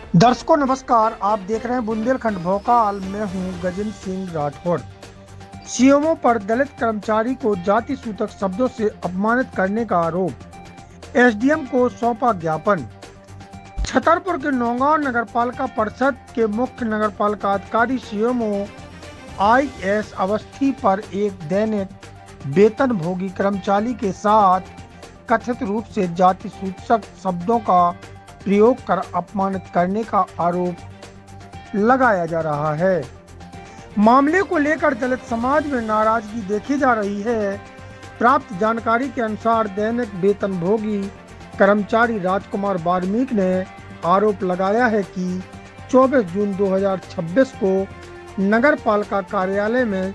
दर्शकों नमस्कार। आप देख रहे हैं बुंदेलखंड भोकाल। मैं हूं गजेंद्र सिंह राठौड़। सीएमओ पर दलित कर्मचारी को जाति सूचक शब्दों से अपमानित करने का आरोप। एसडीएम को सौंपा ज्ञापन। छतरपुर के नौगांव नगरपालिका परिषद के मुख्य नगरपालिका अधिकारी सीएमओ IS अवस्थी पर एक दैनिक वेतन भोगी कर्मचारी के साथ कथित रूप से जाति सूचक शब्दों का प्रयोग कर अपमानित करने का आरोप लगाया जा रहा है। मामले को लेकर दलित समाज में नाराजगी देखी जा रही है। प्राप्त जानकारी के अनुसार दैनिक वेतनभोगी कर्मचारी राजकुमार वाल्मीकि ने आरोप लगाया है कि 24 जून 2026 को नगर पालिका कार्यालय में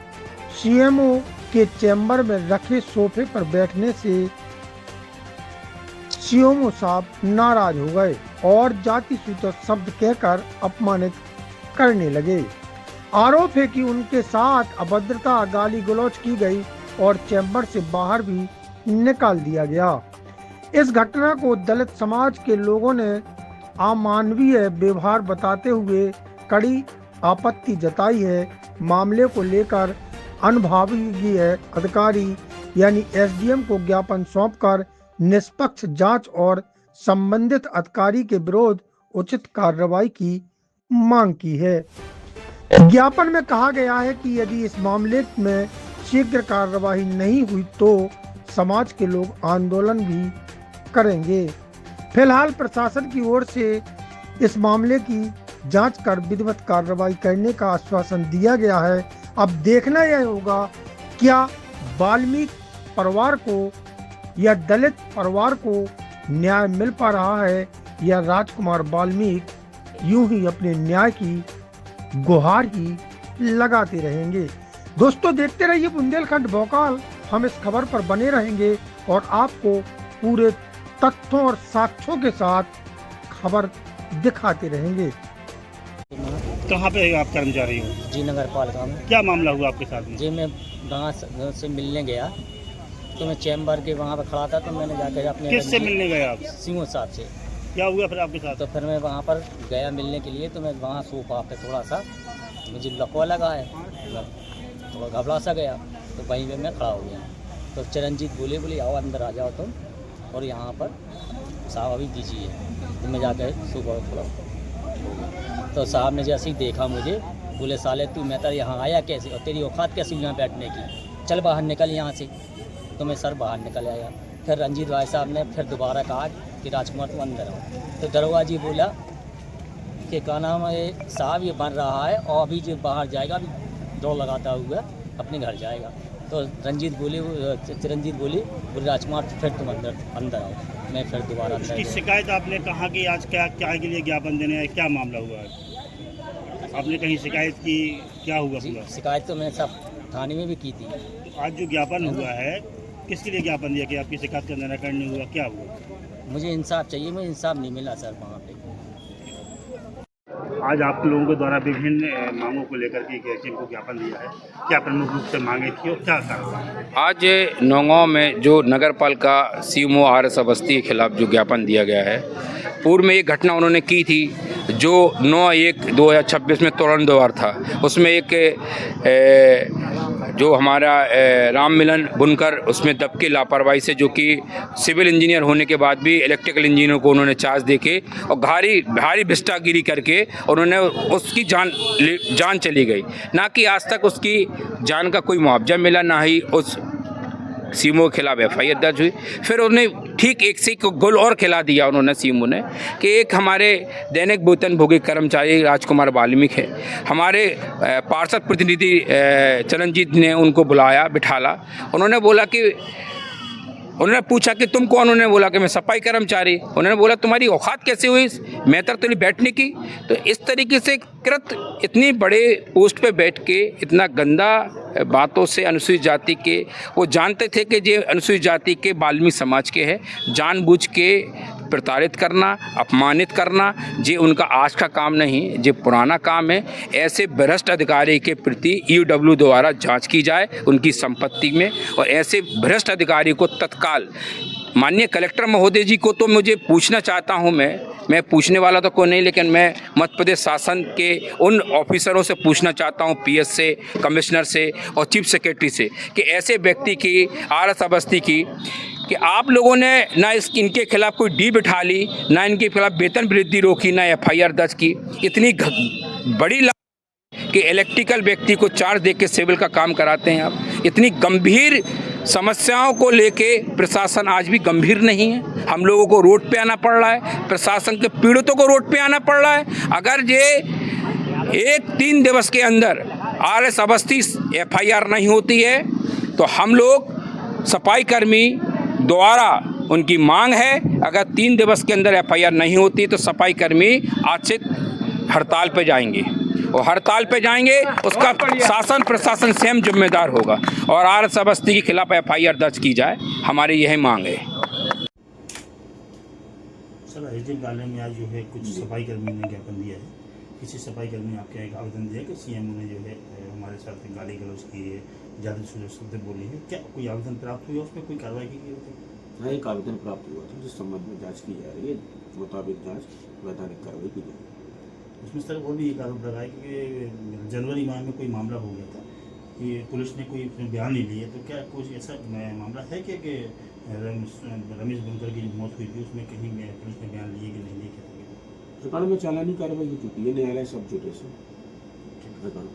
सीएमओ के चैम्बर में रखे सोफे पर बैठने से सीएमओ साहब नाराज हो गए और जाति सूचक शब्द कहकर अपमानित करने लगे। आरोप है कि उनके साथ अभद्रता गाली गलौज की गई और चैम्बर से बाहर भी निकाल दिया गया। इस घटना को दलित समाज के लोगों ने अमानवीय व्यवहार बताते हुए कड़ी आपत्ति जताई है। मामले को लेकर अनुभागीय अधिकारी यानी एसडीएम को ज्ञापन सौंपकर निष्पक्ष जांच और संबंधित अधिकारी के विरुद्ध उचित कार्रवाई की मांग की है। ज्ञापन में कहा गया है कि यदि इस मामले में शीघ्र कार्रवाई नहीं हुई तो समाज के लोग आंदोलन भी करेंगे। फिलहाल प्रशासन की ओर से इस मामले की जांच कर विधिवत कार्रवाई करने का आश्वासन दिया गया है। अब देखना यह होगा क्या वाल्मीकि परिवार को या दलित परिवार को न्याय मिल पा रहा है या राजकुमार वाल्मीकि यूं ही अपने न्याय की गुहार ही लगाते रहेंगे। दोस्तों देखते रहिए बुंदेलखंड भोकाल। हम इस खबर पर बने रहेंगे और आपको पूरे तथ्यों और साक्ष्यों के साथ खबर दिखाते रहेंगे। कहाँ पे आप कर्मचारी हो? जी नगर पालिका में। क्या मामला हुआ आपके साथ में? जी मैं वहाँ से मिलने गया तो मैं चैम्बर के वहाँ पर खड़ा था तो मैंने जाकर अपने किससे मिलने गए आप? सीओ साहब से। क्या हुआ फिर आपके साथ? तो फिर मैं वहाँ पर गया मिलने के लिए तो मैं वहाँ सोफा पे थोड़ा सा मुझे लकवा लगा है, थोड़ा घबरा सा गया तो वहीं पे मैं खड़ा हो गया। तो चिरंजीत बोले आओ अंदर आ जाओ तुम और यहाँ पर साहब अभी दीजिए। तो मैं जाकर सोफा पर थोड़ा तो साहब ने जैसे ही देखा मुझे बोले साले तू मैं तर यहाँ आया कैसे और तेरी औकात कैसे यहाँ बैठने की, चल बाहर निकल यहाँ से। तो मैं सर बाहर निकल आया। फिर रंजीत भाई साहब ने फिर दोबारा कहा कि राजकुमार तुम अंदर आओ। तो दरोगा जी बोला कि का नाम है साहब ये बन रहा है और अभी जो बाहर जाएगा अभी दौड़ लगाता हुआ अपने घर जाएगा। तो चिरंजीत बोली राजकुमार फिर तुम अंदर आओ। मैं फिर दोबारा अंदर इसकी शिकायत आपने कहा कि आज क्या के लिए ज्ञापन देने है, क्या मामला हुआ है? आपने कहीं शिकायत की? क्या हुआ पूरा? शिकायत तो मैंने सब थाने में भी की थी। तो आज जो ज्ञापन हुआ है किसके लिए ज्ञापन दिया कि आपकी शिकायत का निराकरण नहीं हुआ, क्या हुआ? मुझे इंसाफ चाहिए, मुझे इंसाफ नहीं मिला सर वहाँ पे। आज आप लोगों के द्वारा विभिन्न मांगों को लेकर के एसडीएम को ज्ञापन दिया है, क्या प्रमुख रूप से मांगे थी और क्या कारण? आज नौगांव में जो नगर पालिका सीएमओ RS अवस्थी के खिलाफ जो ज्ञापन दिया गया है, पूर्व में एक घटना उन्होंने की थी जो 9/1/2026 में तोरण द्वार था। उसमें एक जो हमारा राम मिलन बुनकर उसमें दबके लापरवाही से, जो कि सिविल इंजीनियर होने के बाद भी इलेक्ट्रिकल इंजीनियर को उन्होंने चार्ज देके और भारी भ्रष्टागिरी करके उन्होंने उसकी जान चली गई। ना कि आज तक उसकी जान का कोई मुआवजा मिला, ना ही उस सीएमओ के खिलाफ FIR दर्ज हुई। फिर उन्हें ठीक एक से गोल और खिला दिया उन्होंने सीएमओ ने कि एक हमारे दैनिक वेतनभोगी कर्मचारी राजकुमार वाल्मीकि है, हमारे पार्षद प्रतिनिधि चिरंजीत ने उनको बुलाया बिठाला। उन्होंने बोला कि उन्होंने पूछा कि तुम कौन? उन्होंने बोला कि मैं सफाई कर्मचारी। उन्होंने बोला तुम्हारी औकात कैसे हुई मेहतर तो नहीं बैठने की? तो इस तरीके से इतनी बड़े पोस्ट पे बैठ के इतना गंदा बातों से अनुसूचित जाति के, वो जानते थे कि ये अनुसूचित जाति के वाल्मीकि समाज के हैं, जानबूझ के प्रताड़ित करना, अपमानित करना, ये उनका आज का काम नहीं, ये पुराना काम है। ऐसे भ्रष्ट अधिकारी के प्रति EOW द्वारा जांच की जाए उनकी संपत्ति में, और ऐसे भ्रष्ट अधिकारी को तत्काल माननीय कलेक्टर महोदय जी को तो मुझे पूछना चाहता हूं मैं मैं पूछने वाला तो कोई नहीं, लेकिन मैं मध्य प्रदेश शासन के उन ऑफिसरों से पूछना चाहता हूँ, पीएस से, कमिश्नर से और चीफ सेक्रेटरी से, कि ऐसे व्यक्ति की, आरएस अवस्थी की, कि आप लोगों ने ना इनके खिलाफ कोई डी बिठा ली, ना इनके खिलाफ वेतन वृद्धि रोकी, ना एफआईआर दर्ज की। इतनी बड़ी कि इलेक्ट्रिकल व्यक्ति को चार्ज दे के सिविल का काम कराते हैं आप। इतनी गंभीर समस्याओं को लेके प्रशासन आज भी गंभीर नहीं है। हम लोगों को रोड पे आना पड़ रहा है, प्रशासन के पीड़ितों को रोड पे आना पड़ रहा है। अगर ये 3 दिवस के अंदर आरएस अवस्थी एफआईआर नहीं होती है तो हम लोग सफाई कर्मी द्वारा उनकी मांग है, अगर 3 दिवस के अंदर एफआईआर नहीं होती तो सफाई कर्मी आज से हड़ताल पे जाएंगे, और हड़ताल पे जाएंगे उसका शासन प्रशासन स्वयं जिम्मेदार होगा, और आरएस अवस्थी के खिलाफ एफआईआर दर्ज की जाए, हमारी यही मांग है। सर, एसडीएम कार्यालय में आज जो है कुछ सफाई कर्मियों ने ज्ञापन दिया है। किसी सफाई कर्मी ने आपके एक आवेदन दिया कि सीएम ने जो है हमारे साथ गाली गलौज की है, ज़्यादा शब्द बोली है, क्या कोई आवेदन प्राप्त हुआ, उसमें कोई कार्रवाई की गई थी? हाँ, एक आवेदन प्राप्त हुआ था जिस संबंध में जांच की जा रही है, मुताबिक जांच वैधानिक कार्रवाई की जाएगी। उसमें सर वो भी एक आरोप लगाया कि जनवरी माह में कोई मामला हो गया था कि पुलिस ने कोई बयान नहीं लिया, तो क्या कुछ ऐसा मामला है कि रमेश बुनकर की मौत हुई थी उसमें कहीं पुलिस ने बयान लिए कि नहीं लिए? रिकॉर्ड में चालानी कार्रवाई हो चुकी है, न्यायालय सब जुटे से रिकॉर्ड